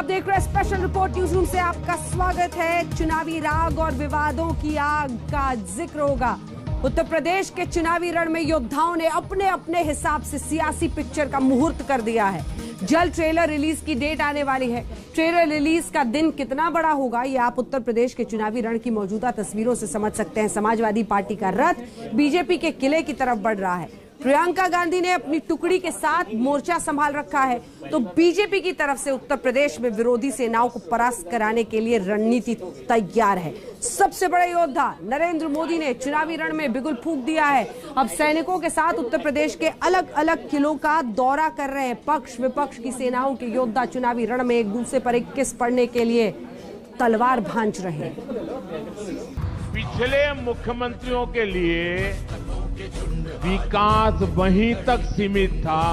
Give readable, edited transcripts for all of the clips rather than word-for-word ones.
देख रहे हैं स्पेशल रिपोर्ट न्यूज रूम से आपका स्वागत है। चुनावी राग और विवादों की आग का जिक्र होगा। उत्तर प्रदेश के चुनावी रण में योद्धाओं ने अपने अपने हिसाब से सियासी पिक्चर का मुहूर्त कर दिया है। जल्द ट्रेलर रिलीज की डेट आने वाली है। ट्रेलर रिलीज का दिन कितना बड़ा होगा ये आप उत्तर प्रदेश के चुनावी रण की मौजूदा तस्वीरों से समझ सकते हैं। समाजवादी पार्टी का रथ बीजेपी के किले की तरफ बढ़ रहा है। प्रियंका गांधी ने अपनी टुकड़ी के साथ मोर्चा संभाल रखा है, तो बीजेपी की तरफ से उत्तर प्रदेश में विरोधी सेनाओं को परास्त कराने के लिए रणनीति तैयार है। सबसे बड़े योद्धा नरेंद्र मोदी ने चुनावी रण में बिगुल फूंक दिया है। अब सैनिकों के साथ उत्तर प्रदेश के अलग अलग किलों का दौरा कर रहे हैं। पक्ष विपक्ष की सेनाओं के योद्धा चुनावी रण में एक दूसरे पर 21 पड़ने के लिए तलवार भांज रहे हैं। पिछले मुख्यमंत्रियों के लिए विकास वहीं तक सीमित था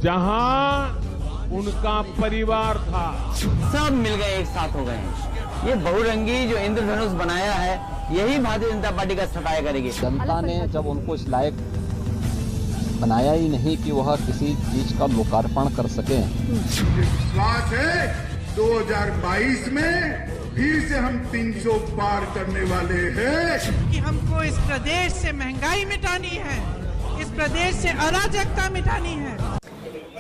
जहां उनका परिवार था। सब मिल गए, एक साथ हो गए हैं। ये बहुरंगी जो इंद्रधनुष बनाया है, यही भारतीय जनता पार्टी का सफाया करेगी। जनता ने जब उनको इस लायक बनाया ही नहीं कि वह किसी चीज का लोकार्पण कर सके। विश्वास है 2022 में फिर से हम 300 पार करने वाले हैं कि हमको इस प्रदेश से महंगाई मिटानी है, इस प्रदेश से अराजकता मिटानी है।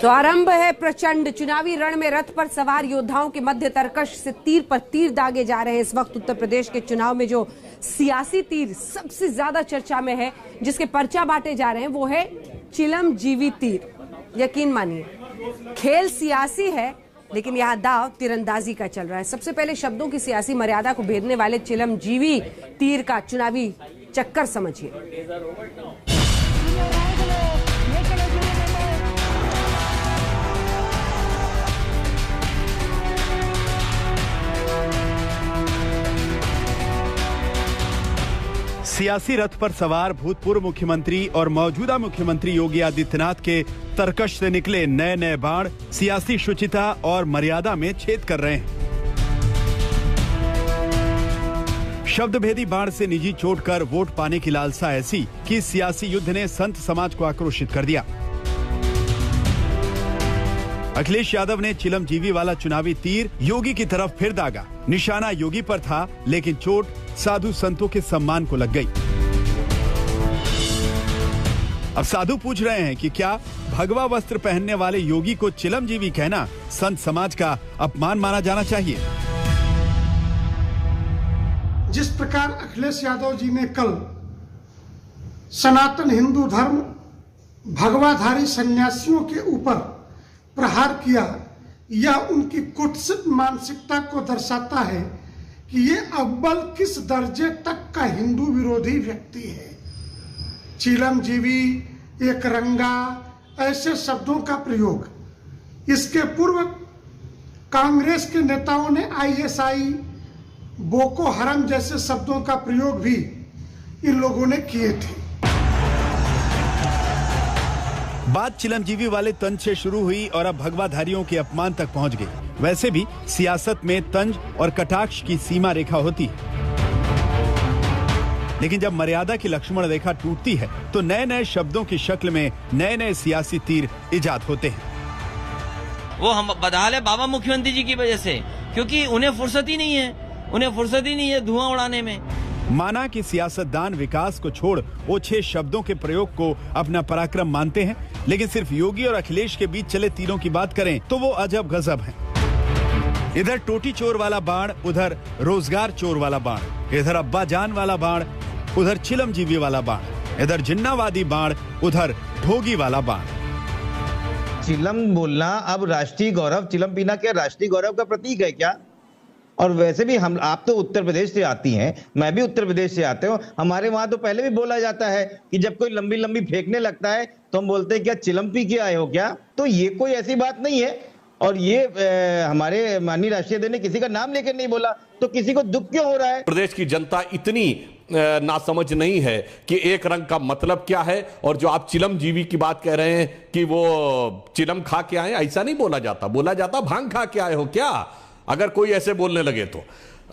तो आरंभ है प्रचंड। चुनावी रण में रथ पर सवार योद्धाओं के मध्य तर्कश से तीर पर तीर दागे जा रहे हैं। इस वक्त उत्तर प्रदेश के चुनाव में जो सियासी तीर सबसे ज्यादा चर्चा में है, जिसके पर्चा बांटे जा रहे हैं, वो है चिलमजीवी तीर। यकीन मानिए, खेल सियासी है, लेकिन यहाँ दाव तीरंदाजी का चल रहा है। सबसे पहले शब्दों की सियासी मर्यादा को भेदने वाले चिलमजीवी तीर का चुनावी चक्कर समझिए। सियासी रथ पर सवार भूतपूर्व मुख्यमंत्री और मौजूदा मुख्यमंत्री योगी आदित्यनाथ के तरकश से निकले नए नए बाण सियासी शुचिता और मर्यादा में छेद कर रहे हैं। शब्दभेदी बाण से निजी चोट कर वोट पाने की लालसा ऐसी कि सियासी युद्ध ने संत समाज को आक्रोशित कर दिया। अखिलेश यादव ने चिलमजीवी वाला चुनावी तीर योगी की तरफ फिर दागा। निशाना योगी पर था, लेकिन चोट साधु संतों के सम्मान को लग गई। अब साधु पूछ रहे हैं कि क्या भगवा वस्त्र पहनने वाले योगी को चिलमजीवी कहना संत समाज का अपमान माना जाना चाहिए? जिस प्रकार अखिलेश यादव जी ने कल सनातन हिंदू धर्म भगवाधारी सन्यासियों के ऊपर प्रहार किया, यह उनकी कुत्सित मानसिकता को दर्शाता है कि ये अव्वल किस दर्जे तक का हिंदू विरोधी व्यक्ति है। चिलमजीवी, एक रंगा, ऐसे शब्दों का प्रयोग, इसके पूर्व कांग्रेस के नेताओं ने आईएसआई, बोको हरम जैसे शब्दों का प्रयोग भी इन लोगों ने किए थे। बात चिलमजीवी वाले तंज से शुरू हुई और अब भगवाधारियों के अपमान तक पहुंच गई। वैसे भी सियासत में तंज और कटाक्ष की सीमा रेखा होती है, लेकिन जब मर्यादा की लक्ष्मण रेखा टूटती है तो नए नए शब्दों की शक्ल में नए नए सियासी तीर इजाद होते हैं। वो हम बदहाल है बाबा मुख्यमंत्री जी की वजह से, क्योंकि उन्हें फुर्सत ही नहीं है धुआं उड़ाने में। माना कि सियासतदान विकास को छोड़ ओछे शब्दों के प्रयोग को अपना पराक्रम मानते हैं, लेकिन सिर्फ योगी और अखिलेश के बीच चले तीरों की बात करें तो वो अजब गजब हैं। इधर टोटी चोर वाला बाण, उधर रोजगार चोर वाला बाण, इधर अब्बा जान वाला बाण, उधर चिलमजीवी वाला बाण, इधर जिन्नावादी बाण, उधर ढोगी वाला बाण। चिलम बोलना अब राष्ट्रीय गौरव, चिलम पीना क्या राष्ट्रीय गौरव का प्रतीक है क्या? और वैसे भी आप तो उत्तर प्रदेश से आती हैं, मैं भी उत्तर प्रदेश से आते हूँ। हमारे वहां तो पहले भी बोला जाता है कि जब कोई लंबी लंबी फेंकने लगता है तो हम बोलते हैं क्या चिलम पी के आए हो क्या? तो ये कोई ऐसी बात नहीं है। और ये हमारे माननीय राष्ट्रीय अध्यक्ष ने किसी का नाम लेकर नहीं बोला, तो किसी को दुख क्यों हो रहा है? प्रदेश की जनता इतनी नासमझ नहीं है कि एक रंग का मतलब क्या है। और जो आप चिलमजीवी की बात कह रहे हैं कि वो चिलम खा के आए, ऐसा नहीं बोला जाता। बोला जाता भांग खा के आए हो क्या? अगर कोई ऐसे बोलने लगे तो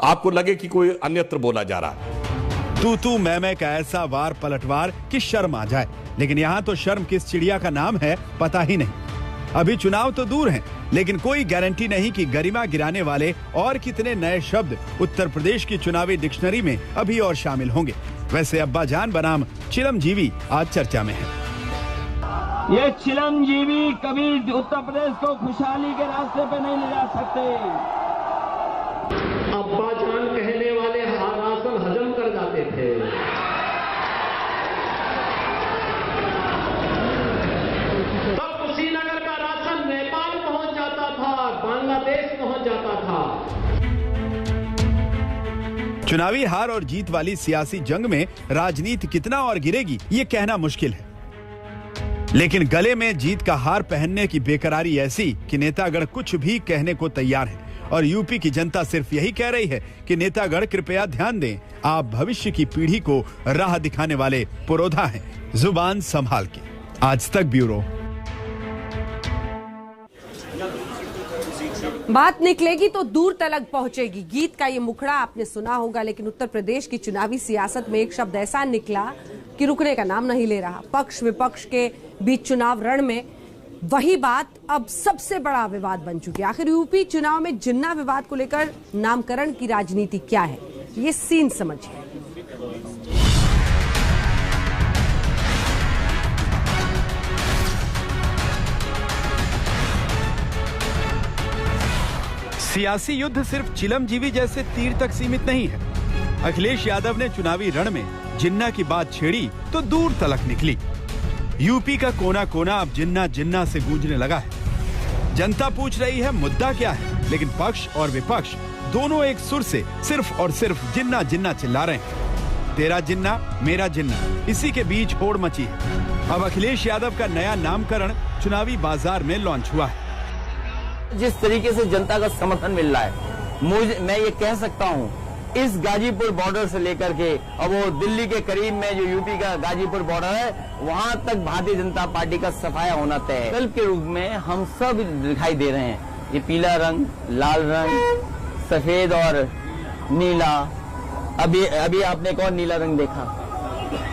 आपको लगे कि कोई अन्यत्र बोला जा रहा है। तू मैं का ऐसा वार पलटवार कि शर्म आ जाए, लेकिन यहाँ तो शर्म किस चिड़िया का नाम है पता ही नहीं। अभी चुनाव तो दूर हैं, लेकिन कोई गारंटी नहीं कि गरिमा गिराने वाले और कितने नए शब्द उत्तर प्रदेश की चुनावी डिक्शनरी में अभी और शामिल होंगे। वैसे अब्बा जान बनाम चिलमजीवी आज चर्चा में है। ये चिलमजीवी कभी उत्तर प्रदेश को खुशहाली के रास्ते पे नहीं ले जा सकते। अब्बा जान कहने वाले राशन हजम कर जाते थे। तब कुशीनगर का राशन नेपाल पहुंच जाता था, बांग्लादेश पहुंच जाता था। चुनावी हार और जीत वाली सियासी जंग में राजनीति कितना और गिरेगी ये कहना मुश्किल है, लेकिन गले में जीत का हार पहनने की बेकरारी ऐसी कि नेतागण कुछ भी कहने को तैयार है। और यूपी की जनता सिर्फ यही कह रही है कि नेतागण कृपया ध्यान दें, आप भविष्य की पीढ़ी को राह दिखाने वाले पुरोधा हैं, जुबान संभाल के। आज तक ब्यूरो। बात निकलेगी तो दूर तलक पहुंचेगी। गीत का ये मुखड़ा आपने सुना होगा, लेकिन उत्तर प्रदेश की चुनावी सियासत में एक शब्द ऐसा निकला कि रुकने का नाम नहीं ले रहा। पक्ष विपक्ष के बीच चुनाव रण में वही बात अब सबसे बड़ा विवाद बन चुकी है। आखिर यूपी चुनाव में जिन्ना विवाद को लेकर नामकरण की राजनीति क्या है, ये सीन समझिए। सियासी युद्ध सिर्फ चिलमजीवी जैसे तीर तक सीमित नहीं है। अखिलेश यादव ने चुनावी रण में जिन्ना की बात छेड़ी तो दूर तलक निकली। यूपी का कोना कोना अब जिन्ना जिन्ना से गूंजने लगा है। जनता पूछ रही है मुद्दा क्या है, लेकिन पक्ष और विपक्ष दोनों एक सुर से सिर्फ और सिर्फ जिन्ना जिन्ना चिल्ला रहे हैं। तेरा जिन्ना मेरा जिन्ना, इसी के बीच होड़ मची है। अब अखिलेश यादव का नया नामकरण चुनावी बाजार में लॉन्च हुआ है। जिस तरीके से जनता का समर्थन मिल रहा है, मैं ये कह सकता हूँ, इस गाजीपुर बॉर्डर से लेकर के अब वो दिल्ली के करीब में जो यूपी का गाजीपुर बॉर्डर है, वहां तक भारतीय जनता पार्टी का सफाया होना तय है। विकल्प के रूप में हम सब दिखाई दे रहे हैं। ये पीला रंग, लाल रंग, सफेद और नीला, अभी आपने एक और नीला रंग देखा,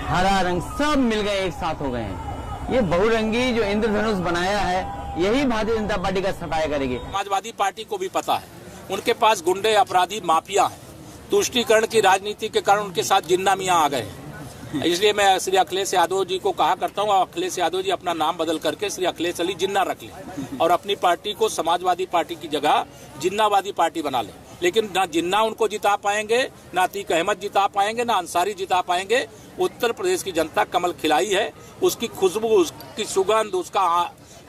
हरा रंग, सब मिल गए, एक साथ हो गए हैं। ये बहुरंगी जो इंद्रधनुष बनाया है, यही भारतीय जनता पार्टी का सफाया करेगी। समाजवादी पार्टी को भी पता है, उनके पास गुंडे, अपराधी, माफिया है। तुष्टीकरण की राजनीति के कारण उनके साथ जिन्ना मियां आ गए हैं। इसलिए मैं श्री अखिलेश यादव जी को कहा करता हूं, अखिलेश यादव जी अपना नाम बदल करके श्री अखिलेश अली जिन्ना रख लें और अपनी पार्टी को समाजवादी पार्टी की जगह जिन्नावादी पार्टी बना लें। लेकिन ना जिन्ना उनको जिता पाएंगे, ना अतीक अहमद जिता पाएंगे, ना अंसारी जिता पाएंगे। उत्तर प्रदेश की जनता कमल खिलाई है, उसकी खुशबू, उसकी सुगंध, उसका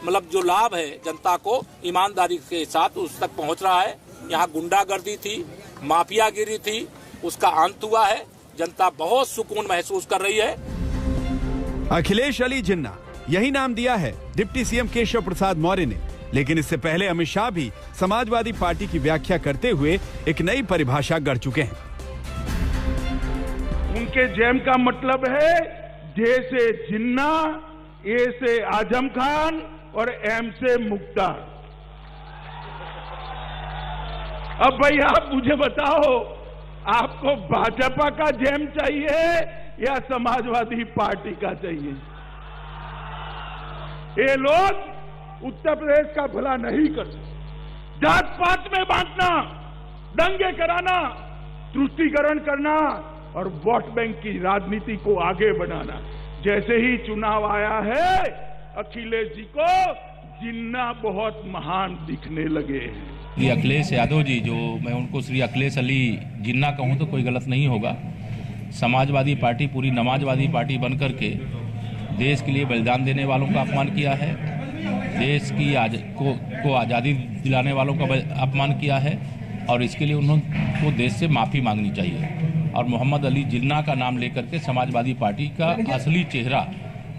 मतलब जो लाभ है जनता को ईमानदारी के साथ उस तक पहुंच रहा है। यहाँ गुंडागर्दी थी, माफियागिरी थी, उसका अंत हुआ है। जनता बहुत सुकून महसूस कर रही है। अखिलेश अली जिन्ना, यही नाम दिया है डिप्टी सीएम केशव प्रसाद मौर्य ने। लेकिन इससे पहले अमित शाह भी समाजवादी पार्टी की व्याख्या करते हुए एक नई परिभाषा गढ़ चुके हैं। उनके जेम का मतलब है जे से जिन्ना, ए से आजम खान और एम से मुख्तार। अब भाई आप मुझे बताओ, आपको भाजपा का जेम चाहिए या समाजवादी पार्टी का चाहिए? ये लोग उत्तर प्रदेश का भला नहीं करते। जात पात में बांटना, दंगे कराना, तुष्टीकरण करना और वोट बैंक की राजनीति को आगे बढ़ाना। जैसे ही चुनाव आया है, अखिलेश जी को जिन्ना बहुत महान दिखने लगे हैं। श्री अखिलेश यादव जी, जो मैं उनको श्री अखिलेश अली जिन्ना कहूं तो कोई गलत नहीं होगा। समाजवादी पार्टी पूरी नमाजवादी पार्टी बनकर के देश के लिए बलिदान देने वालों का अपमान किया है, देश की को आज़ादी दिलाने वालों का अपमान किया है और इसके लिए उन्होंने देश से माफ़ी मांगनी चाहिए। और मोहम्मद अली जिन्ना का नाम लेकर के समाजवादी पार्टी का असली चेहरा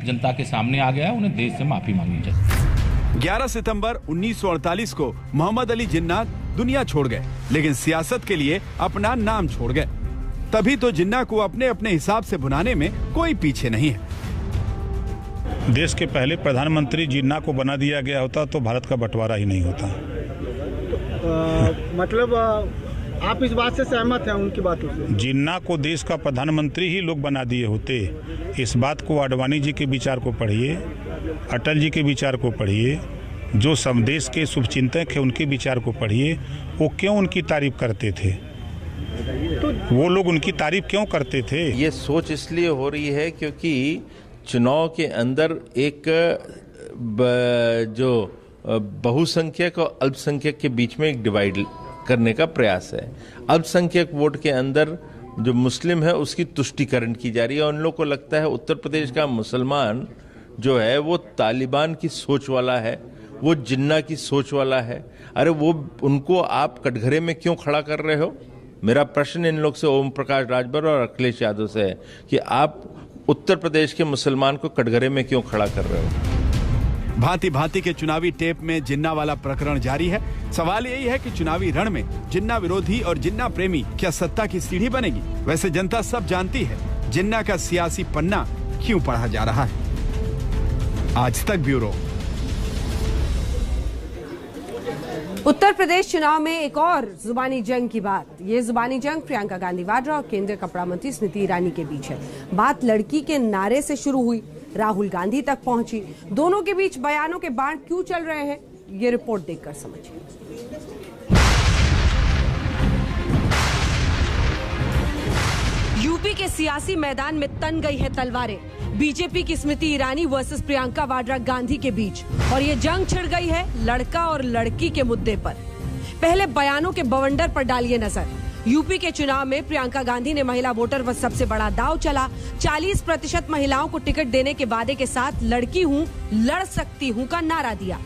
जनता के सामने आ गया है, उन्हें देश से माफ़ी मांगनी चाहिए। 11 सितंबर 1948 को मोहम्मद अली जिन्ना दुनिया छोड़ गए, लेकिन सियासत के लिए अपना नाम छोड़ गए। तभी तो जिन्ना को अपने अपने हिसाब से बुनाने में कोई पीछे नहीं है। देश के पहले प्रधानमंत्री जिन्ना को बना दिया गया होता तो भारत का बंटवारा ही नहीं होता। मतलब आप इस बात से सहमत हैं उनकी बातों से? जिन्ना को देश का प्रधानमंत्री ही लोग बना दिए होते। इस बात को आडवाणी जी के विचार को पढ़िए, अटल जी के विचार को पढ़िए, जो देश के शुभचिंतक हैं उनके विचार को पढ़िए, वो क्यों उनकी तारीफ करते थे, वो लोग उनकी तारीफ क्यों करते थे। ये सोच इसलिए हो रही है क्योंकि चुनाव के अंदर एक जो बहुसंख्यक और अल्पसंख्यक के बीच में एक डिवाइड करने का प्रयास है। अल्पसंख्यक वोट के अंदर जो मुस्लिम है उसकी तुष्टीकरण की जा रही है। उन लोगों को लगता है उत्तर प्रदेश का मुसलमान जो है वो तालिबान की सोच वाला है, वो जिन्ना की सोच वाला है। अरे वो उनको आप कटघरे में क्यों खड़ा कर रहे हो? मेरा प्रश्न इन लोग से, ओम प्रकाश राजभर और अखिलेश यादव से है कि आप उत्तर प्रदेश के मुसलमान को कटघरे में क्यों खड़ा कर रहे हो? भांति भांति के चुनावी टेप में जिन्ना वाला प्रकरण जारी है। सवाल यही है कि चुनावी रण में जिन्ना विरोधी और जिन्ना प्रेमी क्या सत्ता की सीढ़ी बनेगी? वैसे जनता सब जानती है जिन्ना का सियासी पन्ना क्यों पढ़ा जा रहा है। आज तक ब्यूरो। उत्तर प्रदेश चुनाव में एक और जुबानी जंग की बात। ये जुबानी जंग प्रियंका गांधी वाड्रा और केंद्रीय कपड़ा मंत्री स्मृति ईरानी के बीच है। बात लड़की के नारे से शुरू हुई, राहुल गांधी तक पहुंची। दोनों के बीच बयानों के बाण क्यों चल रहे हैं, ये रिपोर्ट देखकर समझिए। यूपी के सियासी मैदान में तन गई है तलवारें। बीजेपी की स्मृति ईरानी वर्सेस प्रियंका वाड्रा गांधी के बीच, और ये जंग छिड़ गई है लड़का और लड़की के मुद्दे पर। पहले बयानों के बवंडर पर डालिए नजर। यूपी के चुनाव में प्रियंका गांधी ने महिला वोटर पर सबसे बड़ा दांव चला। 40% महिलाओं को टिकट देने के वादे के साथ लड़की हूँ, लड़ सकती हूँ का नारा दिया।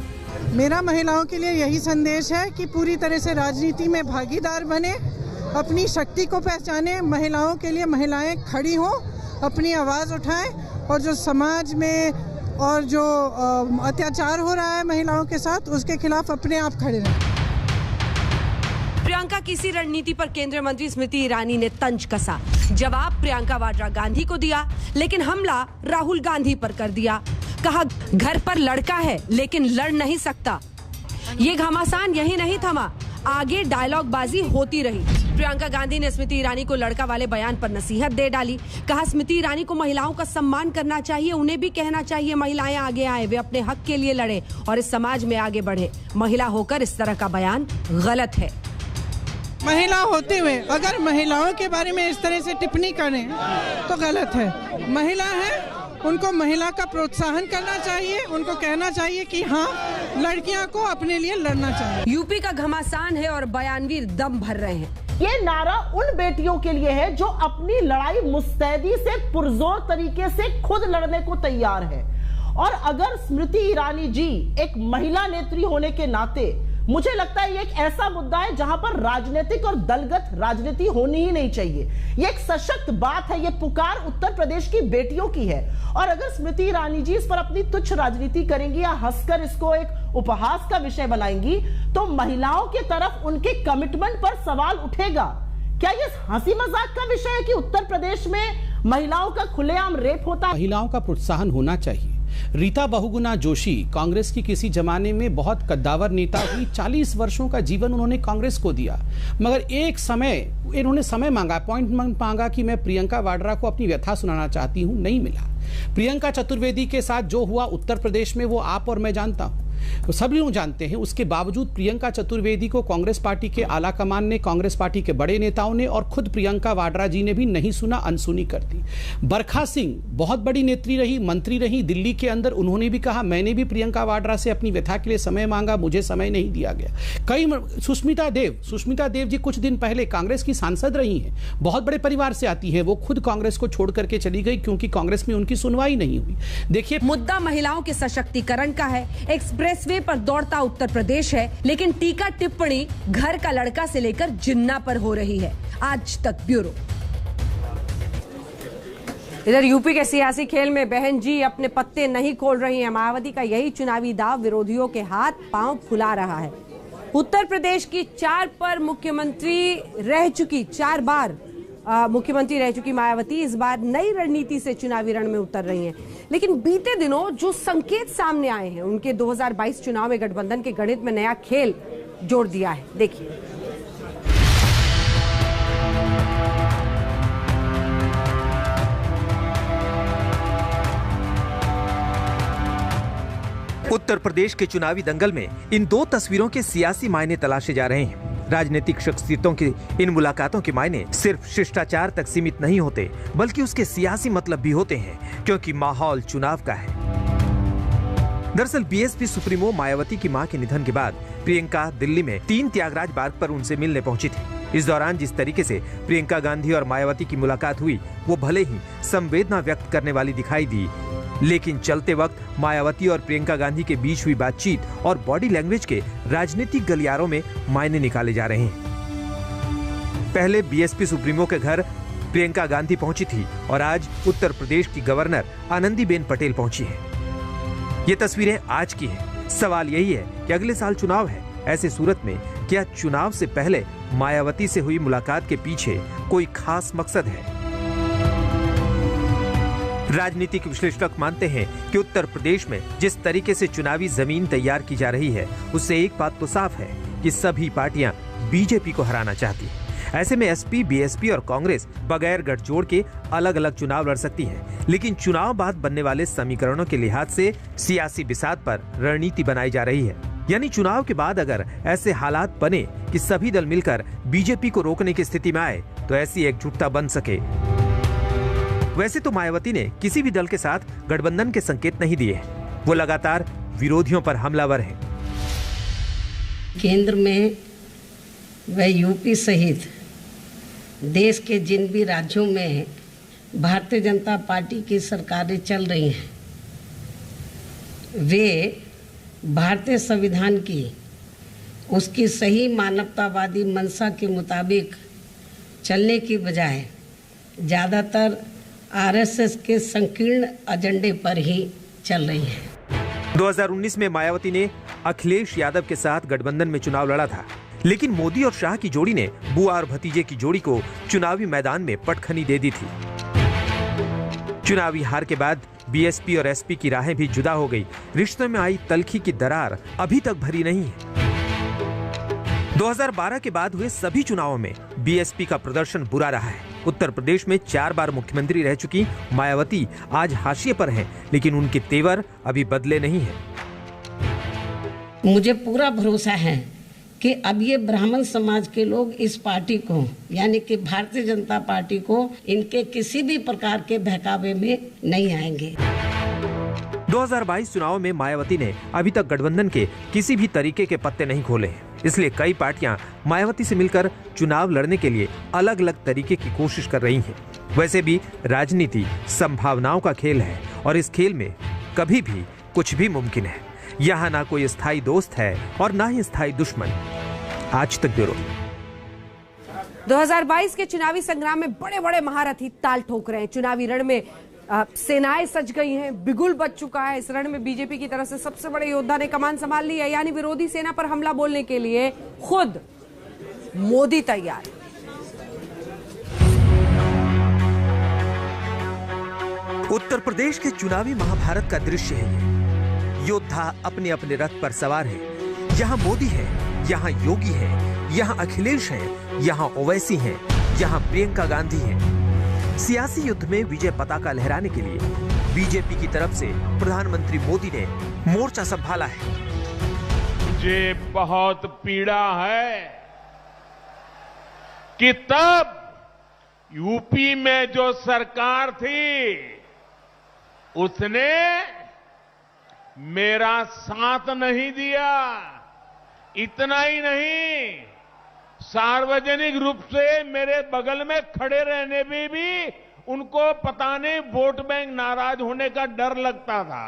मेरा महिलाओं के लिए यही संदेश है कि पूरी तरह से राजनीति में भागीदार बने, अपनी शक्ति को पहचाने, महिलाओं के लिए महिलाएं खड़ी हों, अपनी आवाज उठाएं, और जो समाज में और जो अत्याचार हो रहा है महिलाओं के साथ, उसके खिलाफ अपने आप खड़े रहें। प्रियंका की इसी रणनीति पर केंद्रीय मंत्री स्मृति ईरानी ने तंज कसा। जवाब प्रियंका वाड्रा गांधी को दिया, लेकिन हमला राहुल गांधी पर कर दिया। कहा घर पर लड़का है लेकिन लड़ नहीं सकता। ये घमासान यही नहीं थमा, आगे डायलॉग बाजी होती रही। प्रियंका गांधी ने स्मृति ईरानी को लड़का वाले बयान पर नसीहत दे डाली। कहा स्मृति ईरानी को महिलाओं का सम्मान करना चाहिए, उन्हें भी कहना चाहिए महिलाएं आगे आए, वे अपने हक के लिए लड़े और इस समाज में आगे बढ़े। महिला होकर इस तरह का बयान गलत है। महिला होते हुए अगर महिलाओं के बारे में इस तरह से टिप्पणी करें तो गलत है। महिला है, उनको महिला का प्रोत्साहन करना चाहिए, उनको कहना चाहिए कि हाँ, लड़कियां को अपने लिए लड़ना चाहिए। यूपी का घमासान है और बयानवीर दम भर रहे हैं। ये नारा उन बेटियों के लिए है जो अपनी लड़ाई मुस्तैदी से पुरजोर तरीके से खुद लड़ने को तैयार है। और अगर स्मृति ईरानी जी एक महिला नेत्री होने के नाते, मुझे लगता है ये एक ऐसा मुद्दा है जहां पर राजनीतिक और दलगत राजनीति होनी ही नहीं चाहिए। ये एक सशक्त बात है, ये पुकार उत्तर प्रदेश की बेटियों की है। और अगर स्मृति ईरानी जी इस पर अपनी तुच्छ राजनीति करेंगी या हंसकर इसको एक उपहास का विषय बनाएंगी, तो महिलाओं की तरफ उनके कमिटमेंट पर सवाल उठेगा। क्या ये हंसी मजाक का विषय है कि उत्तर प्रदेश में महिलाओं का खुलेआम रेप होता है? महिलाओं का प्रोत्साहन होना चाहिए। रीता बहुगुणा जोशी कांग्रेस की किसी जमाने में बहुत कद्दावर नेता हुई, 40 वर्षों का जीवन उन्होंने कांग्रेस को दिया, मगर एक समय इन्होंने समय मांगा, अपॉइंटमेंट मांगा कि मैं प्रियंका वाड्रा को अपनी व्यथा सुनाना चाहती हूं, नहीं मिला। प्रियंका चतुर्वेदी के साथ जो हुआ उत्तर प्रदेश में वो आप और मैं जानता हूं, तो सभी लोग जानते हैं। उसके बावजूद प्रियंका चतुर्वेदी को कांग्रेस पार्टी के आला कमान ने, कांग्रेस पार्टी के बड़े नेताओं ने और खुद प्रियंका वाड्रा जी ने भी नहीं सुना, अनसुनी कर दी। बरखा सिंह बहुत बड़ी नेत्री रही, मंत्री रही दिल्ली के अंदर, उन्होंने भी कहा मैंने भी प्रियंका वाड्रा से अपनी व्यथा के लिए समय मांगा, मुझे समय नहीं दिया गया। कई सुष्मिता देव जी कुछ दिन पहले कांग्रेस की सांसद रही हैं, बहुत बड़े परिवार से आती है, वो खुद कांग्रेस को छोड़ करके चली गई क्योंकि कांग्रेस में उनकी सुनवाई नहीं हुई। देखिए, मुद्दा महिलाओं के सशक्तिकरण का है। एक्सप्रेसवे पर दौड़ता उत्तर प्रदेश है, लेकिन टीका टिप्पणी घर का लड़का से लेकर जिन्ना पर हो रही है। आज तक ब्यूरो। इधर यूपी के सियासी खेल में बहन जी अपने पत्ते नहीं खोल रही हैं। मायावती का यही चुनावी दाव विरोधियों के हाथ पांव फुला रहा है। उत्तर प्रदेश की 4 बार मुख्यमंत्री रह चुकी मायावती इस बार नई रणनीति से चुनावी रण में उतर रही हैं। लेकिन बीते दिनों जो संकेत सामने आए हैं, उनके 2022 चुनाव में गठबंधन के गणित में नया खेल जोड़ दिया है। देखिए, उत्तर प्रदेश के चुनावी दंगल में इन दो तस्वीरों के सियासी मायने तलाशे जा रहे हैं। राजनीतिक शख्सियतों की इन मुलाकातों के मायने सिर्फ शिष्टाचार तक सीमित नहीं होते, बल्कि उसके सियासी मतलब भी होते हैं, क्योंकि माहौल चुनाव का है। दरअसल बीएसपी सुप्रीमो मायावती की मां के निधन के बाद प्रियंका दिल्ली में 3 त्यागराज मार्ग पर उनसे मिलने पहुंची थी। इस दौरान जिस तरीके से प्रियंका गांधी और मायावती की मुलाकात हुई, वो भले ही संवेदना व्यक्त करने वाली दिखाई दी, लेकिन चलते वक्त मायावती और प्रियंका गांधी के बीच हुई बातचीत और बॉडी लैंग्वेज के राजनीतिक गलियारों में मायने निकाले जा रहे हैं। पहले बीएसपी सुप्रीमो के घर प्रियंका गांधी पहुंची थी और आज उत्तर प्रदेश की गवर्नर आनंदीबेन पटेल पहुंची है। ये तस्वीरें आज की हैं। सवाल यही है कि अगले साल चुनाव है, ऐसे सूरत में क्या चुनाव से पहले मायावती से हुई मुलाकात के पीछे कोई खास मकसद है? राजनीतिक विश्लेषक मानते हैं कि उत्तर प्रदेश में जिस तरीके से चुनावी जमीन तैयार की जा रही है, उससे एक बात तो साफ है कि सभी पार्टियां बीजेपी को हराना चाहती हैं। ऐसे में एसपी, बीएसपी और कांग्रेस बगैर गठजोड़ के अलग अलग चुनाव लड़ सकती हैं, लेकिन चुनाव बाद बनने वाले समीकरणों के लिहाज से सियासी बिसात पर रणनीति बनाई जा रही है। यानी चुनाव के बाद अगर ऐसे हालात बने कि सभी दल मिलकर बीजेपी को रोकने की स्थिति में आए, तो ऐसी एकजुटता बन सके। वैसे तो मायावती ने किसी भी दल के साथ गठबंधन के संकेत नहीं दिए, वो लगातार विरोधियों पर हमलावर हैं। केंद्र में व यूपी सहित देश के जिन भी राज्यों में भारतीय जनता पार्टी की सरकारें चल रही हैं, वे भारतीय संविधान की उसकी सही मानवतावादी मंशा के मुताबिक चलने की बजाय ज़्यादातर आरएसएस के संकीर्ण एजेंडे पर ही चल रही है। 2019 में मायावती ने अखिलेश यादव के साथ गठबंधन में चुनाव लड़ा था, लेकिन मोदी और शाह की जोड़ी ने बुआ और भतीजे की जोड़ी को चुनावी मैदान में पटखनी दे दी थी। चुनावी हार के बाद बीएसपी और एसपी की राहें भी जुदा हो गई। रिश्तों में आई तल्खी की दरार अभी तक भरी नहीं है। 2012 के बाद हुए सभी चुनावों में बीएसपी का प्रदर्शन बुरा रहा है। उत्तर प्रदेश में 4 बार मुख्यमंत्री रह चुकी मायावती आज हाशिए पर हैं, लेकिन उनके तेवर अभी बदले नहीं हैं। मुझे पूरा भरोसा है कि अब ये ब्राह्मण समाज के लोग इस पार्टी को, यानी कि भारतीय जनता पार्टी को, इनके किसी भी प्रकार के बहकावे में नहीं आएंगे। 2022 चुनाव में मायावती ने अभी तक गठबंधन के किसी भी तरीके के पत्ते नहीं खोले हैं, इसलिए कई पार्टियां मायावती से मिलकर चुनाव लड़ने के लिए अलग अलग तरीके की कोशिश कर रही हैं। वैसे भी राजनीति संभावनाओं का खेल है और इस खेल में कभी भी कुछ भी मुमकिन है। यहाँ ना कोई स्थायी दोस्त है और ना ही स्थायी दुश्मन। आज तक ब्यूरो। 2022 के चुनावी संग्राम में बड़े बड़े महारथी ताल ठोक रहे हैं। चुनावी रण में सेनाएं सज गई हैं, बिगुल बज चुका है। इस रण में बीजेपी की तरफ से सबसे बड़े योद्धा ने कमान संभाल ली है, यानी विरोधी सेना पर हमला बोलने के लिए खुद मोदी तैयार। उत्तर प्रदेश के चुनावी महाभारत का दृश्य है ये। योद्धा अपने अपने रथ पर सवार है। यहाँ मोदी है, यहाँ योगी है, यहाँ अखिलेश है, यहाँ ओवैसी है, यहाँ प्रियंका गांधी है। सियासी युद्ध में विजय पताका लहराने के लिए बीजेपी की तरफ से प्रधानमंत्री मोदी ने मोर्चा संभाला है। मुझे बहुत पीड़ा है कि तब यूपी में जो सरकार थी उसने मेरा साथ नहीं दिया। इतना ही नहीं, सार्वजनिक रूप से मेरे बगल में खड़े रहने में भी उनको पता नहीं वोट बैंक नाराज होने का डर लगता था।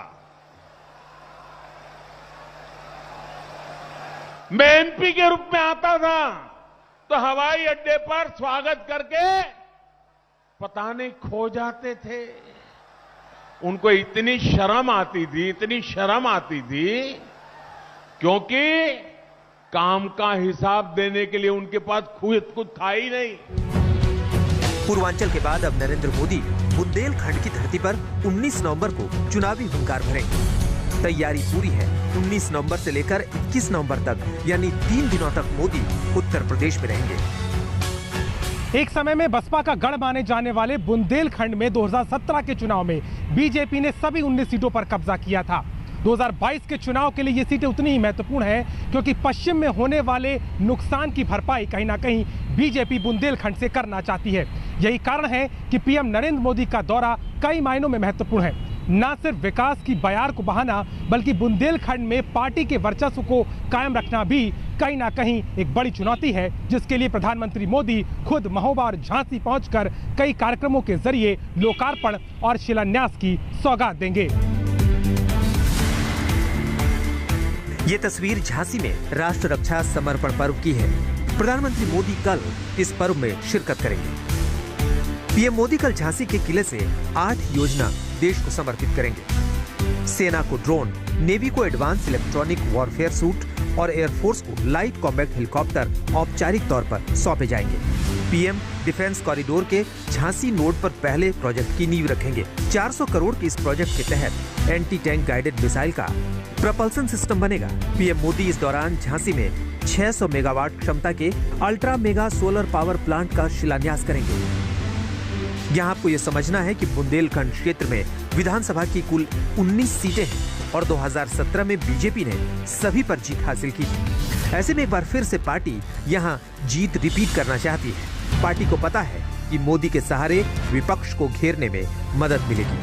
मैं एमपी के रूप में आता था तो हवाई अड्डे पर स्वागत करके पता नहीं खो जाते थे। उनको इतनी शर्म आती थी, क्योंकि काम का हिसाब देने के लिए उनके पास खुद था ही नहीं। पूर्वांचल के बाद अब नरेंद्र मोदी बुंदेलखंड की धरती पर 19 नवंबर को चुनावी हुंकार भरेंगे। तैयारी पूरी है। 19 नवंबर से लेकर 21 नवंबर तक, यानी 3 दिनों तक मोदी उत्तर प्रदेश में रहेंगे। एक समय में बसपा का गढ़ माने जाने वाले बुंदेलखंड में 2017 के चुनाव में बीजेपी ने सभी 19 सीटों पर कब्जा किया था। 2022 के चुनाव के लिए ये सीटें उतनी ही महत्वपूर्ण हैं क्योंकि पश्चिम में होने वाले नुकसान की भरपाई कहीं ना कहीं बीजेपी बुंदेलखंड से करना चाहती है। यही कारण है कि पीएम नरेंद्र मोदी का दौरा कई मायनों में महत्वपूर्ण है। न सिर्फ विकास की बयार को बहाना बल्कि बुंदेलखंड में पार्टी के वर्चस्व को कायम रखना भी कहीं ना कहीं एक बड़ी चुनौती है, जिसके लिए प्रधानमंत्री मोदी खुद महोबा और झांसी पहुंचकर कई कार्यक्रमों के जरिए लोकार्पण और शिलान्यास की सौगात देंगे। ये तस्वीर झांसी में राष्ट्र रक्षा समर्पण पर्व की है। प्रधानमंत्री मोदी कल इस पर्व में शिरकत करेंगे। पीएम मोदी कल झांसी के किले से 8 योजना देश को समर्पित करेंगे। सेना को ड्रोन, नेवी को एडवांस इलेक्ट्रॉनिक वॉरफेयर सूट और एयरफोर्स को लाइट कॉम्बैट हेलीकॉप्टर औपचारिक तौर पर सौंपे जाएंगे। पीएम डिफेंस कॉरिडोर के झांसी नोड पर पहले प्रोजेक्ट की नींव रखेंगे। 400 करोड़ के इस प्रोजेक्ट के तहत एंटी टैंक गाइडेड मिसाइल का प्रपल्सन सिस्टम बनेगा। पीएम मोदी इस दौरान झांसी में 600 मेगावाट क्षमता के ultra mega solar power plant का शिलान्यास करेंगे। यहाँ आपको ये समझना है कि बुंदेलखंड क्षेत्र में विधानसभा की कुल 19 सीटें हैं और 2017 में बीजेपी ने सभी पर जीत हासिल की थी। ऐसे में एक बार फिर से पार्टी यहाँ जीत रिपीट करना चाहती है। पार्टी को पता है कि मोदी के सहारे विपक्ष को घेरने में मदद मिलेगी।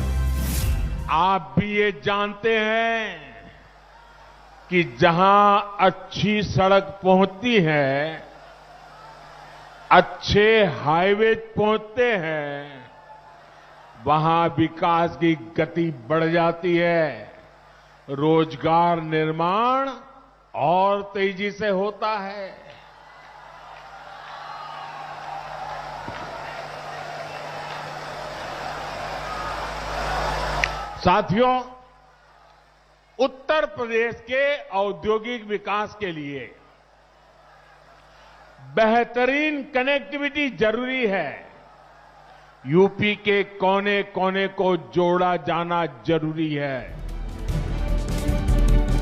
आप भी ये जानते हैं कि जहां अच्छी सड़क पहुंचती है, अच्छे हाईवे पहुंचते हैं, वहां विकास की गति बढ़ जाती है, रोजगार निर्माण और तेजी से होता है। साथियों, उत्तर प्रदेश के औद्योगिक विकास के लिए बेहतरीन कनेक्टिविटी जरूरी है। यूपी के कोने कोने को जोड़ा जाना जरूरी है।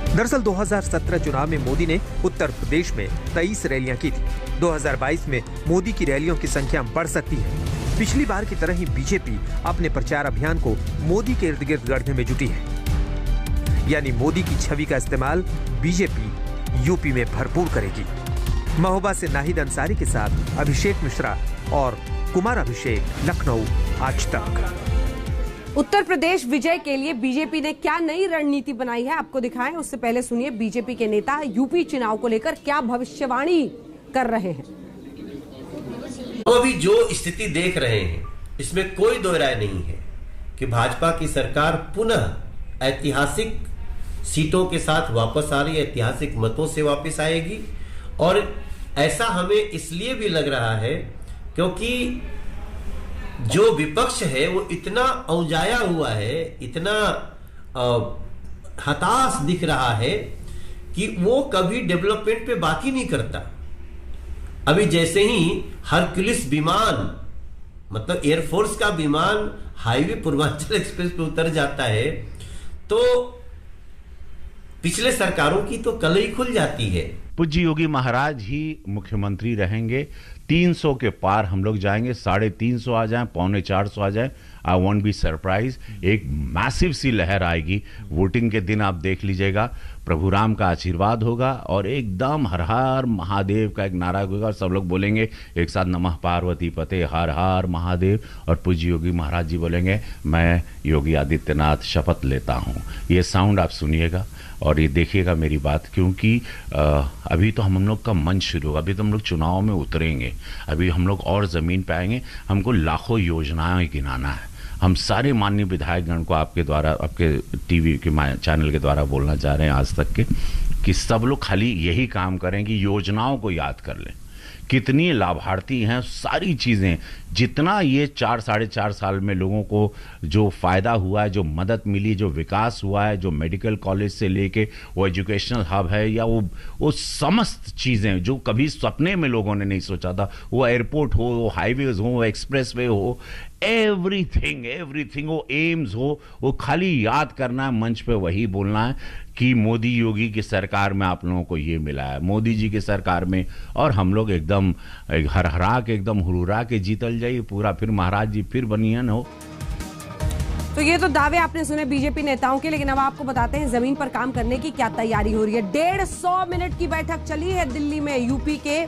दरअसल 2017 चुनाव में मोदी ने उत्तर प्रदेश में 23 रैलियां की थी। 2022 में मोदी की रैलियों की संख्या बढ़ सकती है। पिछली बार की तरह ही बीजेपी अपने प्रचार अभियान को मोदी के इर्द गिर्द गढ़ने में जुटी है। यानी मोदी की छवि का इस्तेमाल बीजेपी यूपी में भरपूर करेगी। महोबा से नाहिद अंसारी के साथ अभिषेक मिश्रा और कुमार अभिषेक, लखनऊ, आज तक। उत्तर प्रदेश विजय के लिए बीजेपी ने क्या नई रणनीति बनाई है, आपको दिखाएं। उससे पहले सुनिए बीजेपी के नेता यूपी चुनाव को लेकर क्या भविष्यवाणी कर रहे हैं। तो अभी जो स्थिति देख रहे हैं, इसमें कोई दो राय नहीं है कि भाजपा की सरकार पुनः ऐतिहासिक सीटों के साथ वापस आ रही है, ऐतिहासिक मतों से वापस आएगी। और ऐसा हमें इसलिए भी लग रहा है क्योंकि जो विपक्ष है वो इतना औंजाया हुआ है, इतना हताश दिख रहा है कि वो कभी डेवलपमेंट पे बात ही नहीं करता। अभी जैसे ही हरक्यूलिस विमान, मतलब एयरफोर्स का विमान हाईवे पूर्वांचल एक्सप्रेस पे उतर जाता है तो पिछले सरकारों की तो कल ही खुल जाती है। पूज्य योगी महाराज ही मुख्यमंत्री रहेंगे। 300 के पार हम लोग जाएंगे, 350 आ जाएं, 325 आ जाएं। I want be surprise. एक मैसिव सी लहर आएगी। वोटिंग के दिन आप देख लीजिएगा, प्रभु राम का आशीर्वाद होगा और एकदम हर हर महादेव का एक नारा होगा। सब लोग बोलेंगे एक साथ, नमः पार्वती पते हर हर महादेव। और पूज्य योगी महाराज जी बोलेंगे, मैं योगी आदित्यनाथ शपथ लेता हूँ। ये साउंड आप सुनिएगा और ये देखिएगा मेरी बात, क्योंकि अभी तो हम लोग का मंच शुरू होगा। अभी तो हम लोग चुनाव में उतरेंगे, अभी हम लोग और ज़मीन पे आएंगे। हमको लाखों योजनाएं गिनाना है। हम सारे माननीय विधायकगण को आपके द्वारा, आपके टीवी के चैनल के द्वारा बोलना चाह रहे हैं आज तक के, कि सब लोग खाली यही काम करें कि योजनाओं को याद कर लें। कितनी लाभार्थी हैं, सारी चीज़ें, जितना ये 4-4.5 साल में लोगों को जो फ़ायदा हुआ है, जो मदद मिली, जो विकास हुआ है, जो मेडिकल कॉलेज से लेके वो एजुकेशनल हब है, या वो समस्त चीज़ें जो कभी सपने में लोगों ने नहीं सोचा था, वो एयरपोर्ट हो, वो हाईवेज हो, वो एक्सप्रेसवे हो, एवरीथिंग, वो एम्स हो, वो खाली याद करना है, मंच पे वही बोलना है कि मोदी योगी की सरकार में आप लोगों को ये मिला है, मोदी जी की सरकार में। और हम लोग एकदम हरहरा के, एकदम हुर्रा के जीतल जाइए पूरा, फिर महाराज जी फिर बनिए न हो। तो ये तो दावे आपने सुने बीजेपी नेताओं के, लेकिन अब आपको बताते हैं जमीन पर काम करने की क्या तैयारी हो रही है। 150 मिनट की बैठक चली है दिल्ली में यूपी के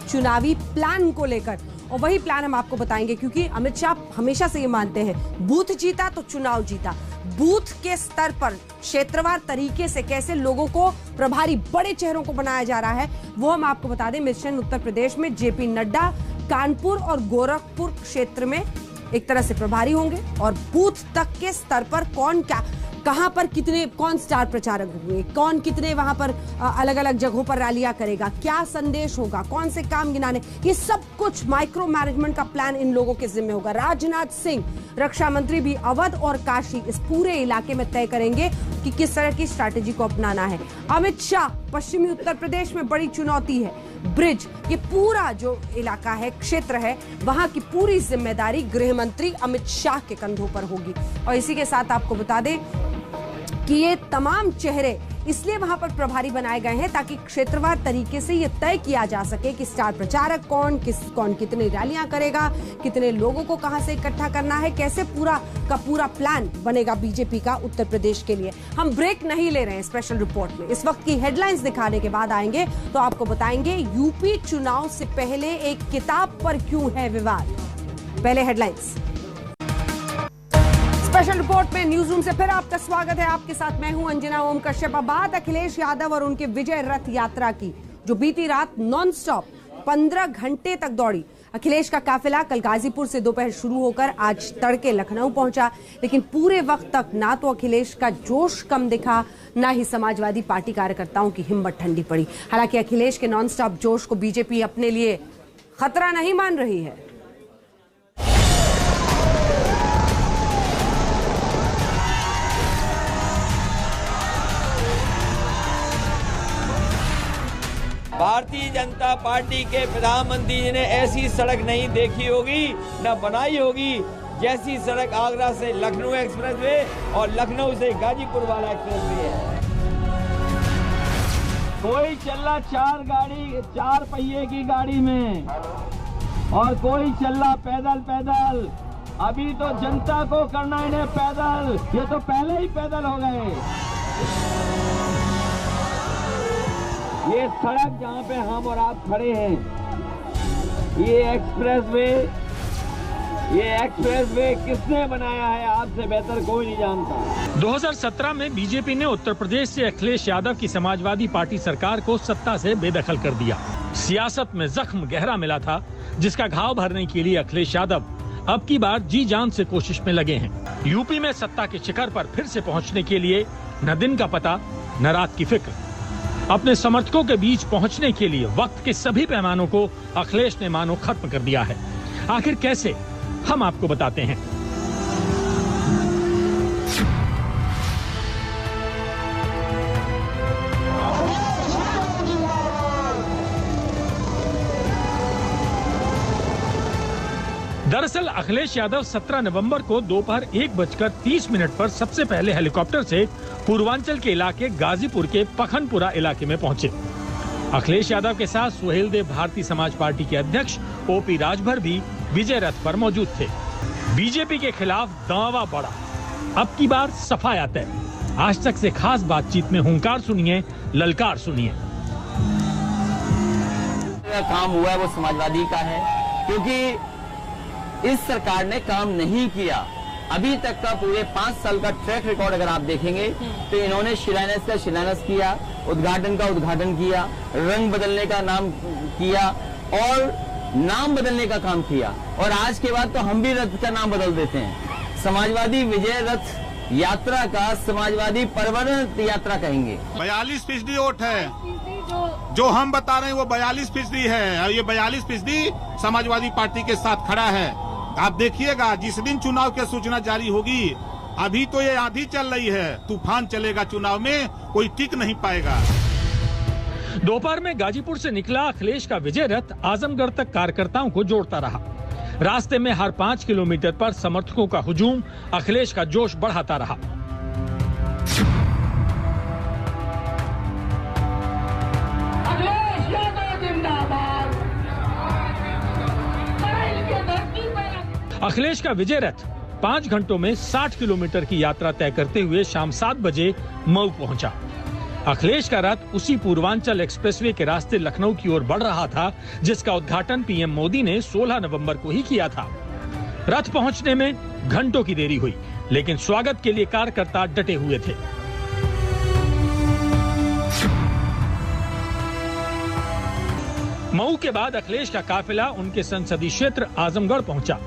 चुनावी प्लान को लेकर, और वही प्लान हम आपको बताएंगे, क्योंकि अमित शाह हमेशा से ये मानते हैं बूथ जीता तो चुनाव जीता। बूथ के स्तर पर क्षेत्रवार तरीके से कैसे लोगों को प्रभारी बड़े चेहरों को बनाया जा रहा है, वो हम आपको बता दें। मिशन उत्तर प्रदेश में जेपी नड्डा कानपुर और गोरखपुर क्षेत्र में एक तरह से प्रभारी होंगे, और बूथ तक के स्तर पर कौन क्या कहां पर कितने, कौन स्टार प्रचारक होंगे, कौन कितने वहां पर अलग अलग जगहों पर रैलियां करेगा, क्या संदेश होगा, कौन से काम गिनाने, ये सब कुछ माइक्रो मैनेजमेंट का प्लान इन लोगों के जिम्मे होगा। राजनाथ सिंह रक्षा मंत्री भी अवध और काशी इस पूरे इलाके में तय करेंगे कि किस तरह की स्ट्रैटेजी को अपनाना है। अमित शाह, पश्चिमी उत्तर प्रदेश में बड़ी चुनौती है ब्रिज, ये पूरा जो इलाका है, क्षेत्र है, वहां की पूरी जिम्मेदारी गृह मंत्री अमित शाह के कंधों पर होगी। और इसी के साथ आपको बता दें कि ये तमाम चेहरे इसलिए वहां पर प्रभारी बनाए गए हैं ताकि क्षेत्रवार तरीके से ये तय किया जा सके कि स्टार प्रचारक कौन कितनी रैलियां करेगा, कितने लोगों को कहां से इकट्ठा करना है, कैसे पूरा का पूरा प्लान बनेगा बीजेपी का उत्तर प्रदेश के लिए। हम ब्रेक नहीं ले रहे हैं स्पेशल रिपोर्ट में, इस वक्त की हेडलाइंस दिखाने के बाद आएंगे तो आपको बताएंगे यूपी चुनाव से पहले एक किताब पर क्यों है विवाद। पहले हेडलाइंस। स्पेशल रिपोर्ट में न्यूज रूम से फिर आपका स्वागत है। आपके साथ मैं हूं अंजना ओम कश्यप। बात अखिलेश यादव और उनके विजय रथ यात्रा की, जो बीती रात नॉन स्टॉप 15 घंटे तक दौड़ी। अखिलेश का काफिला कल गाजीपुर से दोपहर शुरू होकर आज तड़के लखनऊ पहुंचा, लेकिन पूरे वक्त तक ना तो अखिलेश का जोश कम दिखा, ना ही समाजवादी पार्टी कार्यकर्ताओं की हिम्मत ठंडी पड़ी। हालांकि अखिलेश के नॉन स्टॉप जोश को बीजेपी अपने लिए खतरा नहीं मान रही है। भारतीय जनता पार्टी के प्रधानमंत्री जी ने ऐसी सड़क नहीं देखी होगी, न बनाई होगी, जैसी सड़क आगरा से लखनऊ एक्सप्रेसवे और लखनऊ से गाजीपुर वाला एक्सप्रेसवे है। कोई चला चार पहिए की गाड़ी में और कोई चला पैदल। अभी तो जनता को करना इन्हें पैदल, ये तो पहले ही पैदल हो गए। ये सड़क जहाँ पे हम और आप खड़े हैं, ये एक्सप्रेसवे किसने बनाया है आपसे बेहतर कोई नहीं जानता। 2017 में बीजेपी ने उत्तर प्रदेश से अखिलेश यादव की समाजवादी पार्टी सरकार को सत्ता से बेदखल कर दिया। सियासत में जख्म गहरा मिला था, जिसका घाव भरने के लिए अखिलेश यादव अब की बार जी जान से कोशिश में लगे हैं। यूपी में सत्ता के शिखर पर फिर से पहुंचने के लिए न दिन का पता न रात की फिक्र। अपने समर्थकों के बीच पहुंचने के लिए वक्त के सभी पैमानों को अखिलेश ने मानो खत्म कर दिया है। आखिर कैसे, हम आपको बताते हैं। दरअसल अखिलेश यादव 17 नवंबर को दोपहर 1:30 पर सबसे पहले हेलीकॉप्टर से पूर्वांचल के इलाके गाजीपुर के पखनपुरा इलाके में पहुंचे। अखिलेश यादव के साथ सुहेल देव भारतीय समाज पार्टी के अध्यक्ष ओपी राजभर भी विजय रथ पर मौजूद थे। बीजेपी के खिलाफ दावा बढ़ा, अब की बार सफाया तय। आज तक से खास बातचीत में हुंकार सुनिए, ललकार सुनिए। काम हुआ है वो समाजवादी का है, क्योंकि इस सरकार ने काम नहीं किया अभी तक का। पूरे 5 साल का ट्रैक रिकॉर्ड अगर आप देखेंगे तो इन्होंने शिलान्यास का शिलान्यास किया, उद्घाटन का उद्घाटन किया, रंग बदलने का नाम किया और नाम बदलने का काम किया, और आज के बाद तो हम भी रथ का नाम बदल देते हैं। समाजवादी विजय रथ यात्रा का समाजवादी परिवर्तन यात्रा कहेंगे। 42% वोट है जो हम बता रहे हैं, वो 42% है, और ये 42% समाजवादी पार्टी के साथ खड़ा है। आप देखिएगा जिस दिन चुनाव की सूचना जारी होगी, अभी तो ये आंधी चल रही है, तूफान चलेगा चुनाव में, कोई टिक नहीं पाएगा। दोपहर में गाजीपुर से निकला अखिलेश का विजय रथ आजमगढ़ तक कार्यकर्ताओं को जोड़ता रहा। रास्ते में हर 5 किलोमीटर पर समर्थकों का हुजूम अखिलेश का जोश बढ़ाता रहा। अखिलेश का विजय रथ 5 घंटों में 60 किलोमीटर की यात्रा तय करते हुए शाम 7 बजे मऊ पहुंचा। अखिलेश का रथ उसी पूर्वांचल एक्सप्रेसवे के रास्ते लखनऊ की ओर बढ़ रहा था, जिसका उद्घाटन पीएम मोदी ने 16 नवंबर को ही किया था। रथ पहुंचने में घंटों की देरी हुई, लेकिन स्वागत के लिए कार्यकर्ता डटे हुए थे। मऊ के बाद अखिलेश का काफिला उनके संसदीय क्षेत्र आजमगढ़ पहुंचा।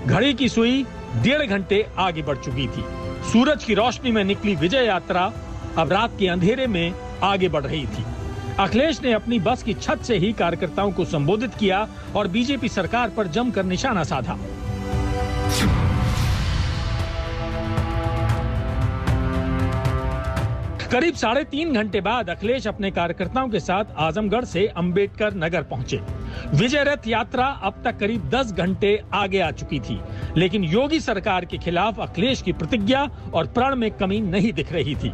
घड़ी की सुई 1.5 घंटे आगे बढ़ चुकी थी। सूरज की रोशनी में निकली विजय यात्रा अब रात के अंधेरे में आगे बढ़ रही थी। अखिलेश ने अपनी बस की छत से ही कार्यकर्ताओं को संबोधित किया और बीजेपी सरकार पर जमकर निशाना साधा। करीब 3.5 घंटे बाद अखिलेश अपने कार्यकर्ताओं के साथ आजमगढ़ से अंबेडकर नगर पहुंचे। विजय रथ यात्रा अब तक करीब 10 घंटे आगे आ चुकी थी, लेकिन योगी सरकार के खिलाफ अखिलेश की प्रतिज्ञा और प्रण में कमी नहीं दिख रही थी।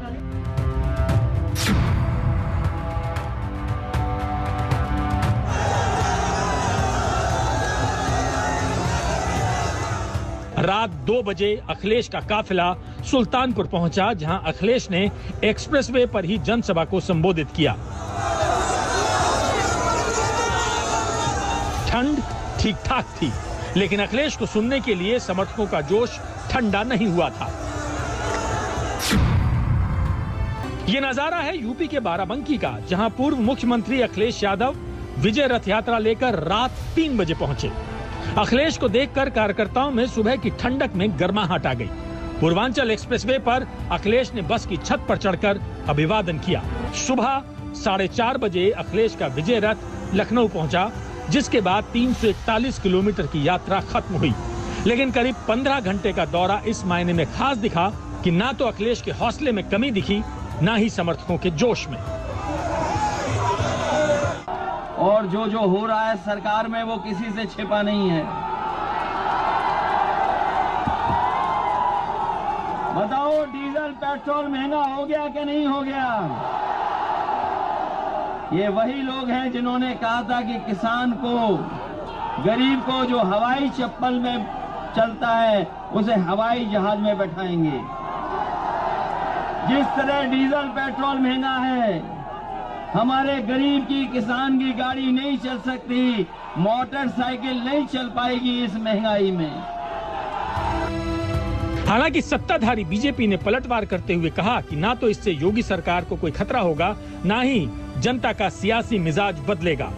रात 2 बजे अखिलेश का काफिला सुल्तानपुर पहुंचा, जहां अखिलेश ने एक्सप्रेसवे पर ही जनसभा को संबोधित किया। ठंड ठीक ठाक थी, लेकिन अखिलेश को सुनने के लिए समर्थकों का जोश ठंडा नहीं हुआ था। ये नजारा है यूपी के बाराबंकी का, जहां पूर्व मुख्यमंत्री अखिलेश यादव विजय रथ यात्रा लेकर रात 3 बजे पहुंचे। अखिलेश को देखकर कार्यकर्ताओं में सुबह की ठंडक में गर्माहट आ गई। पूर्वांचल एक्सप्रेसवे पर अखिलेश ने बस की छत पर चढ़कर अभिवादन किया। सुबह 4:30 बजे अखिलेश का विजय रथ लखनऊ पहुंचा, जिसके बाद 341 किलोमीटर की यात्रा खत्म हुई। लेकिन करीब 15 घंटे का दौरा इस मायने में खास दिखा कि ना तो अखिलेश के हौसले में कमी दिखी, ना ही समर्थकों के जोश में। और जो हो रहा है सरकार में वो किसी से छिपा नहीं है। बताओ, डीजल पेट्रोल महंगा हो गया कि नहीं हो गया? ये वही लोग हैं जिन्होंने कहा था कि किसान को, गरीब को जो हवाई चप्पल में चलता है उसे हवाई जहाज में बैठाएंगे। जिस तरह डीजल पेट्रोल महंगा है, हमारे गरीब की, किसान की गाड़ी नहीं चल सकती, मोटरसाइकिल नहीं चल पाएगी इस महंगाई में। हालांकि सत्ताधारी बीजेपी ने पलटवार करते हुए कहा कि ना तो इससे योगी सरकार को कोई खतरा होगा, ना ही जनता का सियासी मिजाज बदलेगा।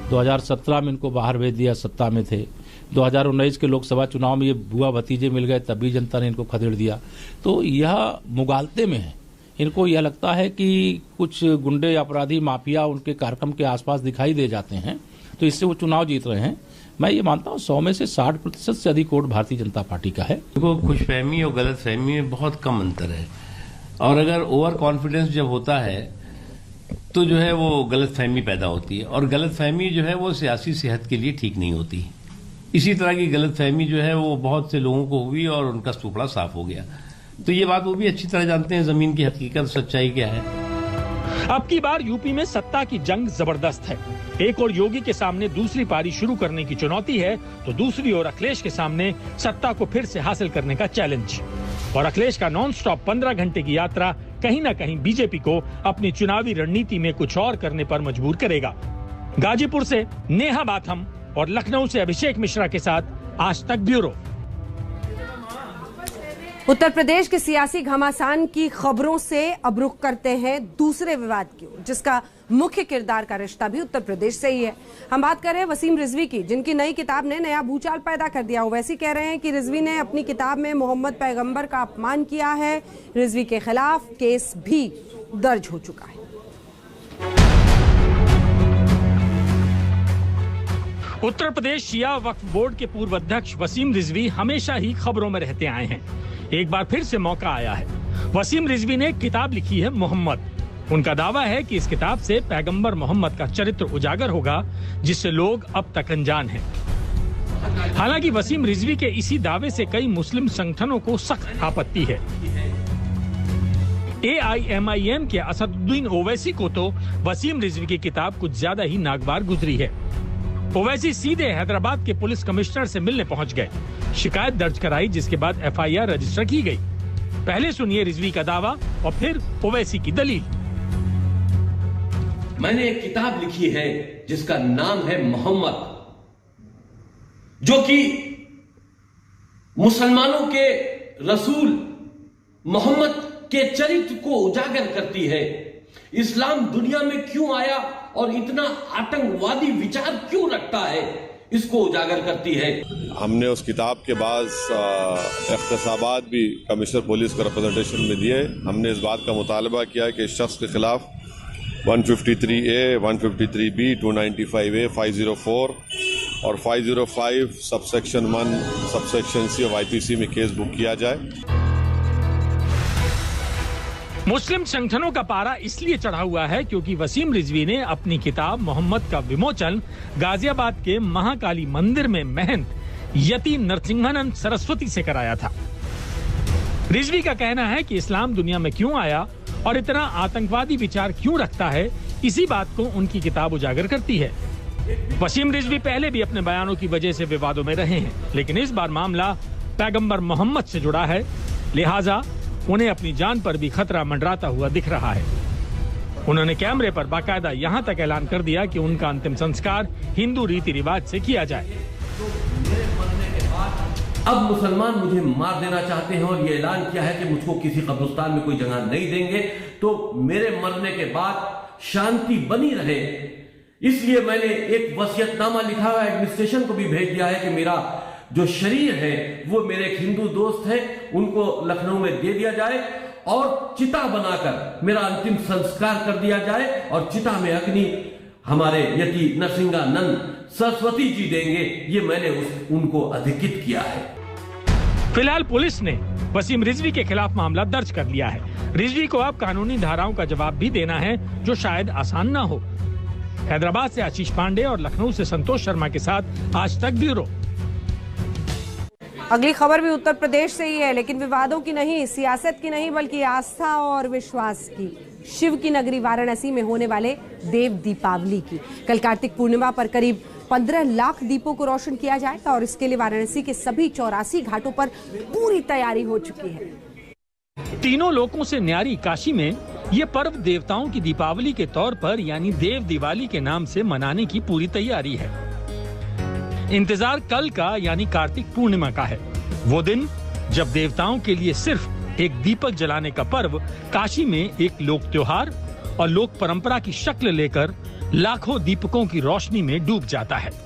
2017 में इनको बाहर भेज दिया, सत्ता में थे। 2019 के लोकसभा चुनाव में ये बुआ भतीजे मिल गए, तभी जनता ने इनको खदेड़ दिया। तो यह मुगालते में है। इनको यह लगता है कि कुछ गुंडे, अपराधी, माफिया उनके कार्यक्रम के आसपास दिखाई दे जाते हैं, तो इससे वो चुनाव जीत रहे हैं। मैं ये मानता हूँ 100 में से 60% से अधिक वोट भारतीय जनता पार्टी का है। देखो, खुशफहमी और गलतफहमी में बहुत कम अंतर है, और अगर ओवर कॉन्फिडेंस जब होता है तो जो है वो गलतफहमी पैदा होती है, और गलतफहमी जो है वो सियासी सेहत के लिए ठीक नहीं होती। इसी तरह की गलतफहमी जो है वो बहुत से लोगों को हुई और उनका सुपड़ा साफ हो गया। तो ये बात वो भी अच्छी तरह जानते हैं, जमीन की हकीकत, सच्चाई क्या है। अब की बार यूपी में सत्ता की जंग जबरदस्त है। एक और योगी के सामने दूसरी पारी शुरू करने की चुनौती है, तो दूसरी ओर अखिलेश के सामने सत्ता को फिर से हासिल करने का चैलेंज। और अखिलेश का नॉन स्टॉप 15 घंटे की यात्रा कहीं न कहीं बीजेपी को अपनी चुनावी रणनीति में कुछ और करने पर मजबूर करेगा। गाजीपुर से नेहा बाथम और लखनऊ से अभिषेक मिश्रा के साथ आज तक ब्यूरो। उत्तर प्रदेश के सियासी घमासान की खबरों से अब रुख करते हैं दूसरे विवाद की ओर, जिसका मुख्य किरदार का रिश्ता भी उत्तर प्रदेश से ही है। हम बात कर रहे हैं वसीम रिजवी की, जिनकी नई किताब ने नया भूचाल पैदा कर दिया। ओवैसी कह रहे हैं कि रिजवी ने अपनी किताब में मोहम्मद पैगंबर का अपमान किया है। रिजवी के खिलाफ केस भी दर्ज हो चुका है। उत्तर प्रदेश शिया वक्फ बोर्ड के पूर्व अध्यक्ष वसीम रिजवी हमेशा ही खबरों में रहते आए हैं। एक बार फिर से मौका आया है। वसीम रिजवी ने किताब लिखी है मोहम्मद। उनका दावा है कि इस किताब से पैगंबर मोहम्मद का चरित्र उजागर होगा, जिससे लोग अब तक अनजान हैं। हालांकि वसीम रिजवी के इसी दावे से कई मुस्लिम संगठनों को सख्त आपत्ति है। AIMIM के असदुद्दीन ओवैसी को तो वसीम रिजवी की किताब कुछ ज्यादा ही नागवार गुजरी है। ओवैसी सीधे हैदराबाद के पुलिस कमिश्नर से मिलने पहुंच गए, शिकायत दर्ज कराई, जिसके बाद एफआईआर रजिस्टर की गई। पहले सुनिए रिजवी का दावा और फिर ओवैसी की दलील। मैंने एक किताब लिखी है जिसका नाम है मोहम्मद, जो कि मुसलमानों के रसूल मोहम्मद के चरित्र को उजागर करती है। इस्लाम दुनिया में क्यों आया और इतना आतंकवादी विचार क्यों रखता है, इसको उजागर करती है। हमने उस किताब के बाद इख्तिसाबात भी कमिश्नर पुलिस को रिप्रेजेंटेशन में दिए। हमने इस बात का मुतालबा किया कि इस शख्स के खिलाफ 153A, 153B, 295A, 504 और 505 subsection 1 subsection C of IPC में केस बुक किया जाए। मुस्लिम संगठनों का पारा इसलिए चढ़ा हुआ है क्योंकि वसीम रिजवी ने अपनी किताब मोहम्मद का विमोचन गाजियाबाद के महाकाली मंदिर में महंत यति नरसिंहानंद सरस्वती से कराया था। रिजवी का कहना है कि इस्लाम दुनिया में क्यों आया और इतना आतंकवादी विचार क्यों रखता है, इसी बात को उनकी किताब उजागर करती है। वसीम रिजवी पहले भी अपने बयानों की वजह से विवादों में रहे हैं, लेकिन इस बार मामला पैगंबर मोहम्मद से जुड़ा है, लिहाजा उन्हें अपनी जान पर भी खतरा मंडराता हुआ दिख रहा है। उन्होंने कैमरे पर बाकायदा यहां तक ऐलान कर दिया कि उनका अंतिम संस्कार हिंदू रीति रिवाज से किया जाए। अब मुसलमान मुझे मार देना चाहते हैं और ये ऐलान किया है कि मुझको किसी कब्रिस्तान में कोई जगह नहीं देंगे, तो मेरे मरने के बाद शांति बनी रहे, इसलिए मैंने एक वसीयतनामा लिखा हुआ एडमिनिस्ट्रेशन को भी भेज दिया है कि मेरा जो शरीर है वो मेरे एक हिंदू दोस्त है, उनको लखनऊ में दे दिया जाए और चिता बनाकर मेरा अंतिम संस्कार कर दिया जाए और चिता में अग्नि हमारे यति नरसिंहानंद सरस्वती जी देंगे। ये मैंने उनको अधिकृत किया है। फिलहाल पुलिस ने वसीम रिजवी के खिलाफ मामला दर्ज कर लिया है। रिजवी को अब कानूनी धाराओं का जवाब भी देना है, जो शायद आसान ना हो। हैदराबाद से आशीष पांडे और लखनऊ से संतोष शर्मा के साथ आज तक ब्यूरो। अगली खबर भी उत्तर प्रदेश से ही है, लेकिन विवादों की नहीं, सियासत की नहीं, बल्कि आस्था और विश्वास की। शिव की नगरी वाराणसी में होने वाले देव दीपावली की। कल कार्तिक पूर्णिमा पर करीब 15 लाख दीपों को रोशन किया जाएगा और इसके लिए वाराणसी के सभी 84 घाटों पर पूरी तैयारी हो चुकी है। तीनों लोकों से न्यारी काशी में ये पर्व देवताओं की दीपावली के तौर पर यानी देव दिवाली के नाम से मनाने की पूरी तैयारी है। इंतजार कल का यानी कार्तिक पूर्णिमा का है, वो दिन जब देवताओं के लिए सिर्फ एक दीपक जलाने का पर्व काशी में एक लोक त्योहार और लोक परंपरा की शक्ल लेकर लाखों दीपकों की रोशनी में डूब जाता है।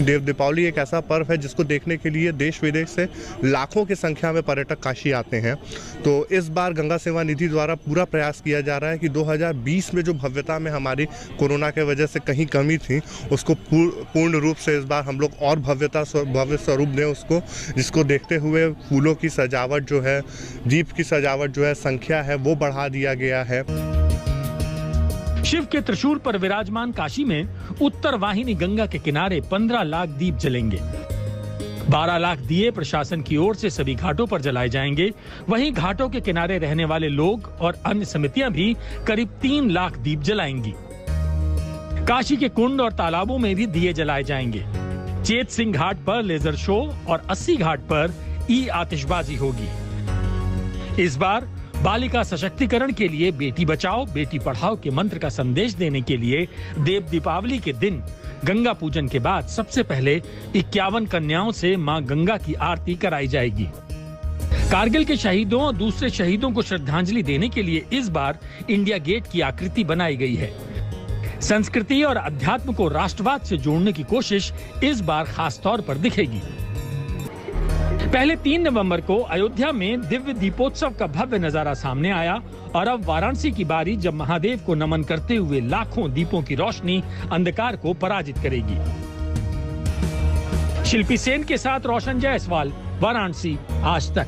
देव दीपावली एक ऐसा पर्व है जिसको देखने के लिए देश विदेश से लाखों की संख्या में पर्यटक काशी आते हैं। तो इस बार गंगा सेवा निधि द्वारा पूरा प्रयास किया जा रहा है कि 2020 में जो भव्यता में हमारी कोरोना के वजह से कहीं कमी थी, उसको पूर्ण रूप से इस बार हम लोग और भव्य स्वरूप दें उसको, जिसको देखते हुए फूलों की सजावट जो है, दीप की सजावट जो है, संख्या है, वो बढ़ा दिया गया है। शिव के त्रिशूल पर विराजमान काशी में उत्तर वाहिनी गंगा के किनारे 15 लाख दीप जलेंगे। 12 लाख दिए प्रशासन की ओर से सभी घाटों पर जलाए जाएंगे। वहीं घाटों के किनारे रहने वाले लोग और अन्य समितियां भी करीब 3 लाख दीप जलाएंगी। काशी के कुंड और तालाबों में भी दिए जलाए जाएंगे। चेत सिंह घाट पर लेजर शो और 80 घाट पर आतिशबाजी होगी। इस बार बालिका सशक्तिकरण के लिए बेटी बचाओ बेटी पढ़ाओ के मंत्र का संदेश देने के लिए देव दीपावली के दिन गंगा पूजन के बाद सबसे पहले 51 कन्याओं से मां गंगा की आरती कराई जाएगी। कारगिल के शहीदों और दूसरे शहीदों को श्रद्धांजलि देने के लिए इस बार इंडिया गेट की आकृति बनाई गई है। संस्कृति और अध्यात्म को राष्ट्रवाद से जोड़ने की कोशिश इस बार खास तौर पर दिखेगी। पहले 3 नवंबर को अयोध्या में दिव्य दीपोत्सव का भव्य नजारा सामने आया और अब वाराणसी की बारी जब महादेव को नमन करते हुए लाखों दीपों की रोशनी अंधकार को पराजित करेगी। शिल्पी सेन के साथ रोशन जायसवाल, वाराणसी, आज तक।